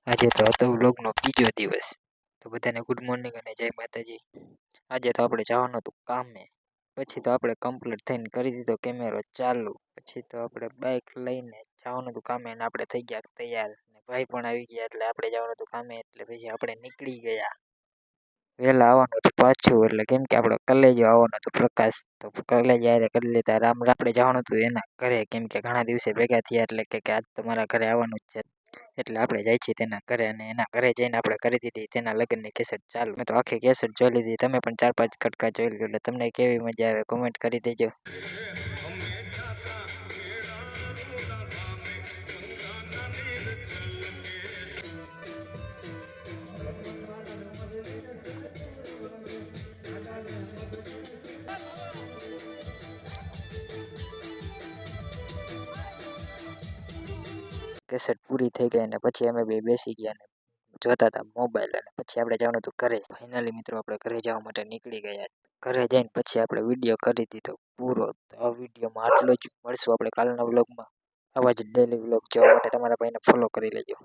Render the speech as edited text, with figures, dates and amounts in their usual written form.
આજે તો હતો વ્લોગનો બીજો દિવસ. તો બધાને ગુડ મોર્નિંગ અને જય માતાજી. આજે તો આપણે જવાનું હતું કામે. પછી તો આપણે કમ્પ્લીટ થઈને કરી દીધો કેમેરો ચાલુ. પછી તો આપણે બાઇક લઈને જવાનું હતું કામે અને આપણે થઈ ગયા તૈયાર. ને ભાઈ પણ આવી ગયા એટલે આપણે જવાનું હતું કામે એટલે પછી આપણે નીકળી ગયા. વહેલા આવવાનું હતું પાછું એટલે કેમ કે આપણે કલેજો આવવાનું હતું પ્રકાશ. તો કલેજ યારે કરી લેતા રામ આપણે જવાનું હતું એના ઘરે કેમ કે ઘણા દિવસે ભેગા થયા એટલે કે આજ તમારા ઘરે આવવાનું જ છે. એટલે આપણે જાય છીએ તેના ઘરે અને એના ઘરે જઈને આપણે કરી દીધી તેના લગ્નની કેસેટ ચાલુ. મેં તો આખી કેસેટ જોઈ લીધી. તમે પણ 4-5 કટકા જોઈ લો એટલે તમને કેવી મજા આવે કોમેન્ટ કરી દેજો. કેસેટ પૂરી થઈ ગઈ અને પછી અમે બે બેસી ગયા ને જોતા હતા મોબાઈલ અને પછી આપણે જવાનું હતું ઘરે. ફાઇનલી મિત્રો આપણે ઘરે જવા માટે નીકળી ગયા. ઘરે જઈને પછી આપણે વિડીયો કરી દીધો પૂરો. તો આ વિડીયોમાં આટલો જ મળશું આપણે કાલના વ્લોગમાં. આવા જ ડેલી વ્લોગ જોવા માટે તમારા ભાઈને ફોલો કરી લેજો.